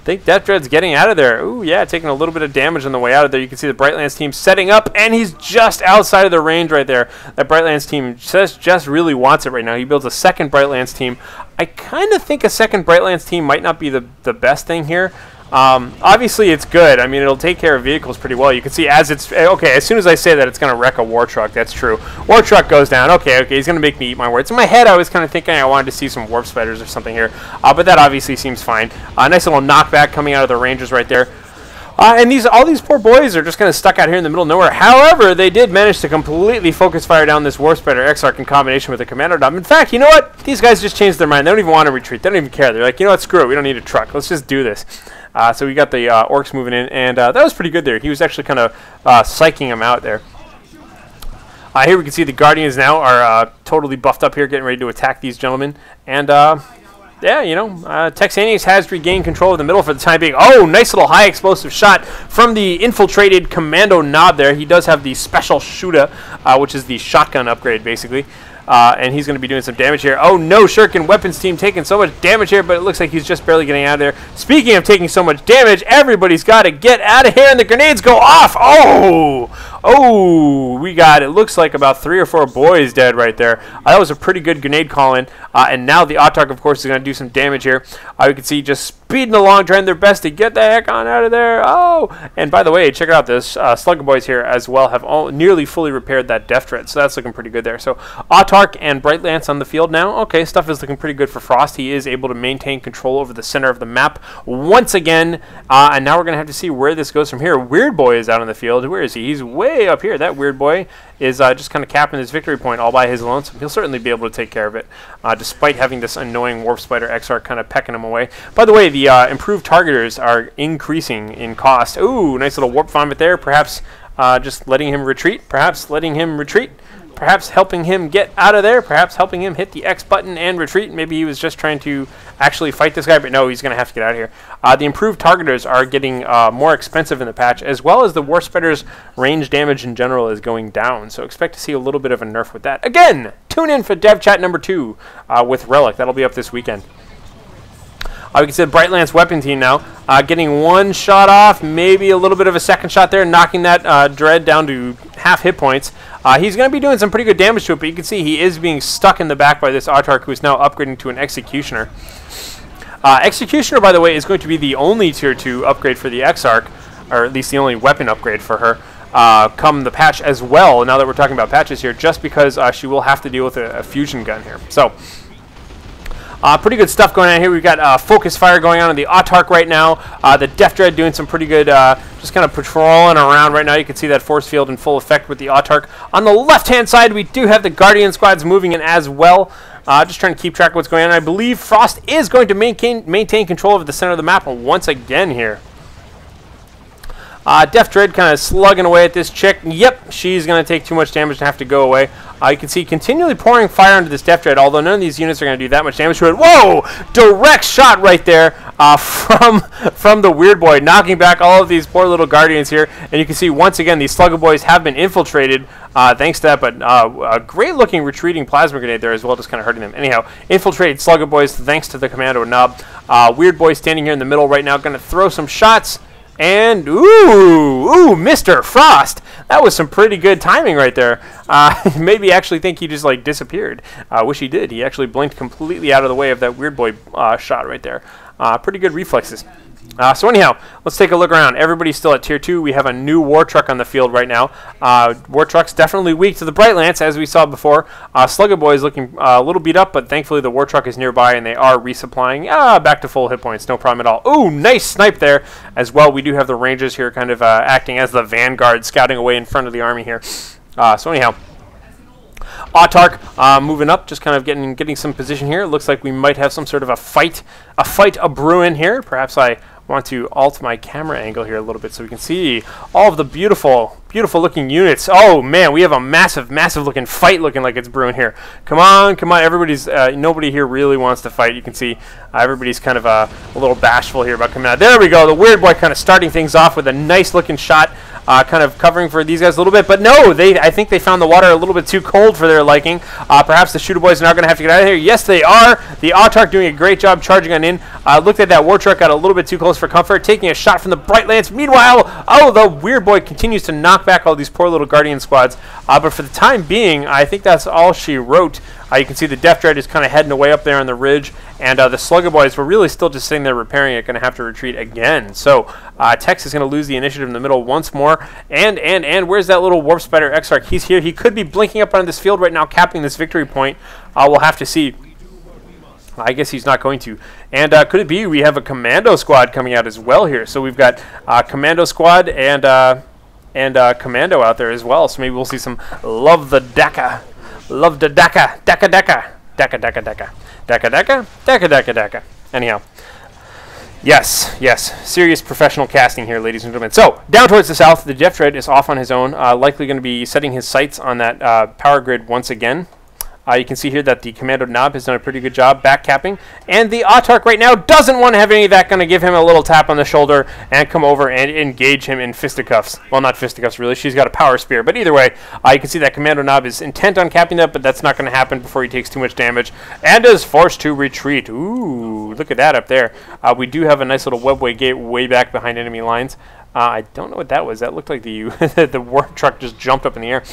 think Death Dread's getting out of there. Ooh, yeah, taking a little bit of damage on the way out of there. You can see the Brightlands team setting up, and he's just outside of the range right there. That Brightlands team just really wants it right now. He builds a second Brightlands team. I kind of think a second Brightlands team might not be the best thing here. Obviously, it's good. I mean, it'll take care of vehicles pretty well. You can see as it's... Okay, as soon as I say that, it's going to wreck a war truck. That's true. War truck goes down. Okay, he's going to make me eat my words. In my head, I was kind of thinking I wanted to see some warp spiders or something here. But that obviously seems fine. Nice little knockback coming out of the Rangers right there. And all these poor boys are just kind of stuck out here in the middle of nowhere. However, they did manage to completely focus fire down this Warp Spider Exarch in combination with the Kommando Nob. In fact, you know what? These guys just changed their mind. They don't even want to retreat. They don't even care. They're like, you know what? Screw it. We don't need a truck. Let's just do this. So we got the orcs moving in, and that was pretty good there. He was actually kind of psyching him out there. Here we can see the Guardians now are totally buffed up here, getting ready to attack these gentlemen. And yeah, you know, Texaneous has regained control of the middle for the time being. Oh, nice little high explosive shot from the infiltrated Kommando Nob there. He does have the special shooter, which is the shotgun upgrade, basically. And he's going to be doing some damage here. Oh, no, Shuriken Weapons team taking so much damage here, but it looks like he's just barely getting out of there. Speaking of taking so much damage, everybody's got to get out of here, and the grenades go off. Oh, we got, it looks like about 3 or 4 boys dead right there. That was a pretty good grenade call-in. And now the Autarch, of course, is going to do some damage here. You can see just speeding along, trying their best to get the heck on out of there. Oh, and by the way, check out this. Slugger boys here as well have nearly fully repaired that Death Dread, so that's looking pretty good there. So Autarch and Brightlands on the field now. Okay, stuff is looking pretty good for Frost. He is able to maintain control over the center of the map once again. And now we're going to have to see where this goes from here. Weird Boy is out on the field. Where is he? He's way up here. That Weird Boy is just kind of capping his victory point all by his lonesome. He'll certainly be able to take care of it, despite having this annoying Warp Spider Exarch kind of pecking him away. By the way, the improved targeters are increasing in cost. Ooh, nice little Warp Vomit there. Perhaps just letting him retreat. Perhaps letting him retreat. Perhaps helping him get out of there. Perhaps helping him hit the X button and retreat. Maybe he was just trying to actually fight this guy, but no, he's going to have to get out of here. The improved targeters are getting more expensive in the patch, as well as the War Spider's range damage in general is going down. So expect to see a little bit of a nerf with that. Again, tune in for Dev Chat number 2 with Relic. That'll be up this weekend. We can see the Brightlands weapon team now getting one shot off, maybe a little bit of a second shot there, knocking that Dread down to half hit points. He's going to be doing some pretty good damage to it, but you can see he is being stuck in the back by this Autarch, who is now upgrading to an Executioner. Executioner, by the way, is going to be the only Tier 2 upgrade for the Exarch, or at least the only weapon upgrade for her, come the patch as well, now that we're talking about patches here, just because she will have to deal with a fusion gun here. So pretty good stuff going on here. We've got focus fire going on the Autarch right now. The Death Dread doing some pretty good, just kind of patrolling around right now. You can see that force field in full effect with the Autarch. On the left-hand side, we do have the Guardian squads moving in as well. Just trying to keep track of what's going on. I believe Frost is going to maintain control of the center of the map once again here. Death Dread kind of slugging away at this chick. Yep, she's going to take too much damage and have to go away. You can see continually pouring fire into this Death Dread, although none of these units are going to do that much damage to it. Whoa! Direct shot right there from the Weird Boy, knocking back all of these poor little Guardians here. And you can see, once again, these Slugger Boys have been infiltrated thanks to that, but a great-looking retreating Plasma Grenade there as well, just kind of hurting them. Anyhow, infiltrated Slugger Boys thanks to the Kommando Nob. Weird Boy standing here in the middle right now, going to throw some shots. And, ooh, Mr. Frost. That was some pretty good timing right there. Maybe actually think he just, like, disappeared. Wish he did. He actually blinked completely out of the way of that Weird Boy shot right there. Pretty good reflexes. So anyhow, let's take a look around. Everybody's still at Tier 2. We have a new War Truck on the field right now. War Truck's definitely weak to the Brightlands, as we saw before. Slugger Boy is looking a little beat up, but thankfully the War Truck is nearby, and they are resupplying. Back to full hit points, no problem at all. Ooh, nice snipe there as well. We do have the Rangers here kind of acting as the vanguard, scouting away in front of the army here. So anyhow, Autarch moving up, just kind of getting some position here. It looks like we might have some sort of a fight a-brewing here. Perhaps I want to alt my camera angle here a little bit so we can see all of the beautiful looking units. Oh man, we have a massive looking fight looking like it's brewing here. Come on, everybody's nobody here really wants to fight. You can see everybody's kind of a little bashful here about coming out. There we go, the Weird Boy kind of starting things off with a nice looking shot kind of covering for these guys a little bit. But no, I think they found the water a little bit too cold for their liking. Perhaps the shooter boys are now going to have to get out of here. Yes, they are. The Autarch doing a great job charging on in. Looked at that war truck, got a little bit too close for comfort, taking a shot from the Bright Lance. Meanwhile, oh, the Weird Boy continues to knock back all these poor little Guardian squads. But for the time being, I think that's all she wrote. You can see the Death Dread is kind of heading away up there on the ridge, and the Slugger Boys were really still just sitting there repairing it, going to have to retreat again. So Tex is going to lose the initiative in the middle once more, and where's that little Warp Spider Exarch? He's here. He could be blinking up on this field right now, capping this victory point. We'll have to see. I guess he's not going to. And could it be we have a Commando squad coming out as well here? So we've got Commando squad and Commando out there as well. So maybe we'll see some Love the Deca. Love the Deca. Deca Deca. Deca Deca Deca. Deca Deca. Deca Deca Deca. Anyhow. Yes, yes. Serious professional casting here, ladies and gentlemen. So, down towards the south, the Death Dread is off on his own. Likely going to be setting his sights on that power grid once again. You can see here that the Kommando Nob has done a pretty good job back capping. And the Autarch right now doesn't want to have any of that. Going to give him a little tap on the shoulder and come over and engage him in fisticuffs. Well, not fisticuffs, really. She's got a power spear. But either way, you can see that Kommando Nob is intent on capping that, but that's not going to happen before he takes too much damage and is forced to retreat. Ooh, look at that up there. We do have a nice little webway gate way back behind enemy lines. I don't know what that was. That looked like the the war truck just jumped up in the air.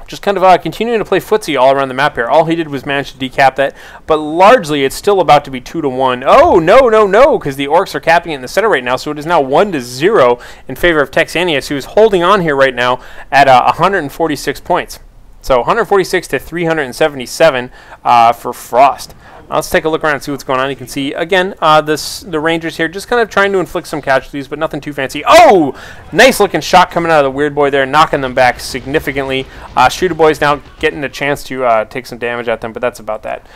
Just kind of continuing to play footsie all around the map here. All he did was manage to decap that, but largely it's still about to be 2-1. Oh, no, because the Orcs are capping it in the center right now, so it is now 1-0 in favor of Texaneous, who is holding on here right now at 146 points. So 146 to 377 for Frost. Let's take a look around and see what's going on. You can see, again, the Rangers here just kind of trying to inflict some casualties, but nothing too fancy. Oh! Nice looking shot coming out of the Weird Boy there, knocking them back significantly. Shooter Boy's now getting a chance to take some damage at them, but that's about that.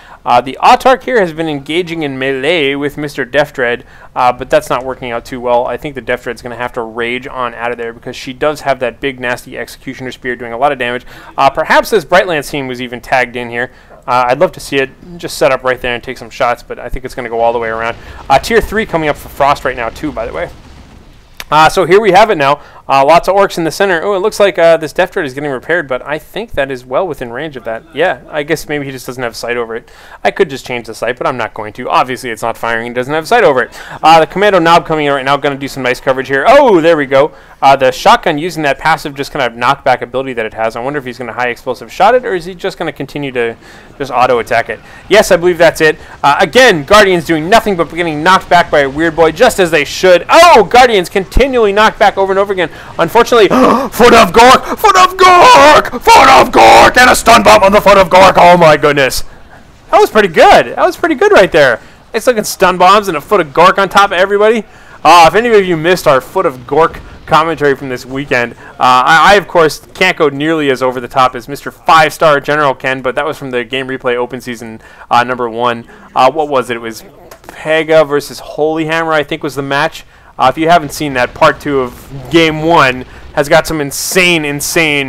The Autarch here has been engaging in melee with Mr. Death Dread, but that's not working out too well. I think the Death Dread's going to have to rage on out of there because she does have that big, nasty Executioner Spear doing a lot of damage. Perhaps this Bright Lance team was even tagged in here. I'd love to see it just set up right there and take some shots, but I think it's going to go all the way around. Tier 3 coming up for Frost right now, too, by the way. So here we have it now. Lots of Orcs in the center. Oh, it looks like this Death Dread is getting repaired, but I think that is well within range of that. Yeah, I guess maybe he just doesn't have sight over it. I could just change the sight, but I'm not going to. Obviously, it's not firing. He doesn't have sight over it. The Kommando Nob coming in right now, going to do some nice coverage here. Oh, there we go. The shotgun using that passive just kind of knockback ability that it has. I wonder if he's going to high explosive shot it, or is he just going to continue to just auto-attack it? Yes, I believe that's it. Again, Guardians doing nothing but getting knocked back by a Weird Boy, just as they should. Oh, Guardians continually knocked back over and over again. Unfortunately, foot of Gork! Foot of Gork! Foot of Gork! And a stun bomb on the foot of Gork! Oh my goodness. That was pretty good. That was pretty good right there. Nice looking stun bombs and a foot of Gork on top of everybody. If any of you missed our foot of Gork commentary from this weekend, I of course can't go nearly as over the top as Mr. 5-star General can, but that was from the Game Replay Open Season #1. What was it? It was Pega versus Holy Hammer, I think was the match. If you haven't seen that, part 2 of Game 1 has got some insane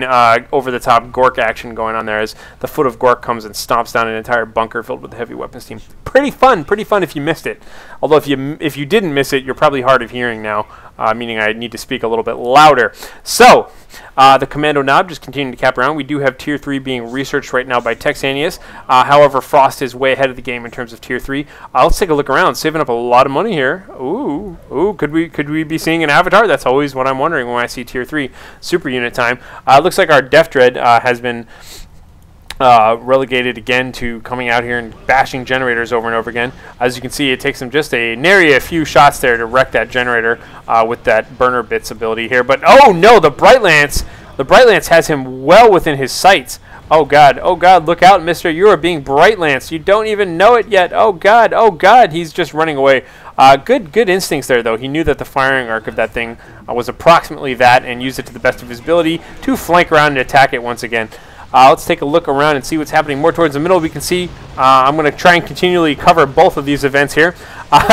over-the-top Gork action going on there as the foot of Gork comes and stomps down an entire bunker filled with the heavy weapons team. Pretty fun if you missed it. Although if you didn't miss it, you're probably hard of hearing now, meaning I need to speak a little bit louder. So, the Kommando Nob just continuing to cap around. We do have Tier 3 being researched right now by Texaneous. However, Frost is way ahead of the game in terms of Tier 3. Let's take a look around. Saving up a lot of money here. Ooh, could we be seeing an Avatar? That's always what I'm wondering when I see Tier 3 super unit time. Looks like our Death Dread has been relegated again to coming out here and bashing generators over and over again. As you can see, it takes him just nary a few shots there to wreck that generator with that burner bits ability here. But oh no, the Bright Lance has him well within his sights. Oh god, look out, mister. You are being Bright Lance. You don't even know it yet. Oh god, he's just running away. Good instincts there, though. He knew that the firing arc of that thing was approximately that and used it to the best of his ability to flank around and attack it once again. Let's take a look around and see what's happening more towards the middle. We can see I'm going to try and continually cover both of these events here.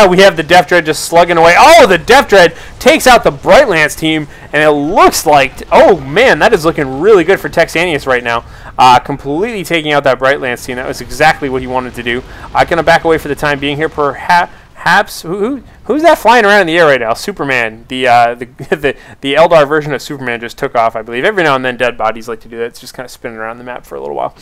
We have the Death Dread just slugging away. Oh, the Death Dread takes out the Bright Lance team, and it looks like, oh man, that is looking really good for Texaneous right now. Completely taking out that Bright Lance team. That was exactly what he wanted to do. Going to back away for the time being here. Perhaps Haps, who's that flying around in the air right now? Superman. The Eldar version of Superman just took off, I believe. Every now and then dead bodies like to do that. It's just kind of spinning around the map for a little while.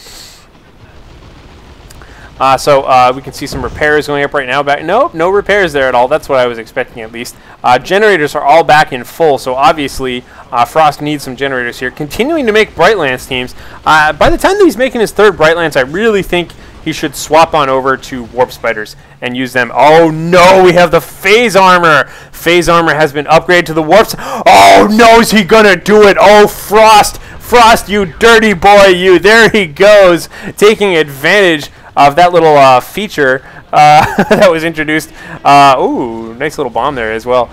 So we can see some repairs going up right now. Nope, no repairs there at all. That's what I was expecting at least. Generators are all back in full, so obviously Frost needs some generators here. Continuing to make Brightlands teams. By the time that he's making his third Brightlands, I really think he should swap on over to Warp Spiders and use them. Oh no, we have the Phase Armor. Phase Armor has been upgraded to the Warps. Oh no, is he gonna do it? Oh, Frost, you dirty boy, you. There he goes, taking advantage of that little feature that was introduced. Ooh, nice little bomb there as well.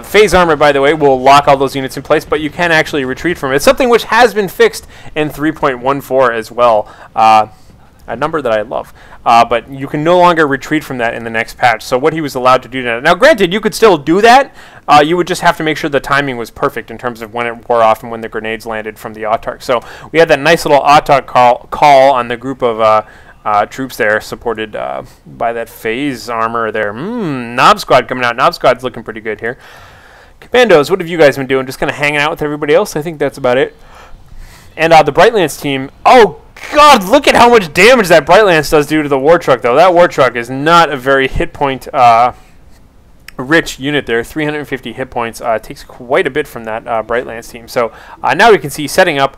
Phase Armor, by the way, will lock all those units in place, but you can actually retreat from it. Something which has been fixed in 3.14 as well. A number that I love. But you can no longer retreat from that in the next patch. So what he was allowed to do now. Now, granted, you could still do that. You would just have to make sure the timing was perfect in terms of when it wore off and when the grenades landed from the Autarch. So we had that nice little Autarch call on the group of troops there, supported by that Phase Armor there. Nob Squad coming out. Nob Squad's looking pretty good here. Commandos, what have you guys been doing? Just kind of hanging out with everybody else? I think that's about it. And the Brightlands team, oh God, look at how much damage that Brightlands does do to the War Truck, though. That War Truck is not a very hit point rich unit there. 350 hit points. Takes quite a bit from that Brightlands team. So now we can see setting up.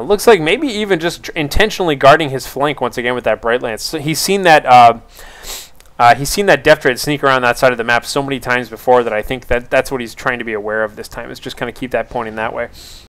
Looks like maybe even just intentionally guarding his flank once again with that Brightlands. So he's seen that Death Dread sneak around that side of the map so many times before that I think that's what he's trying to be aware of this time. Is just kind of keep that pointing that way.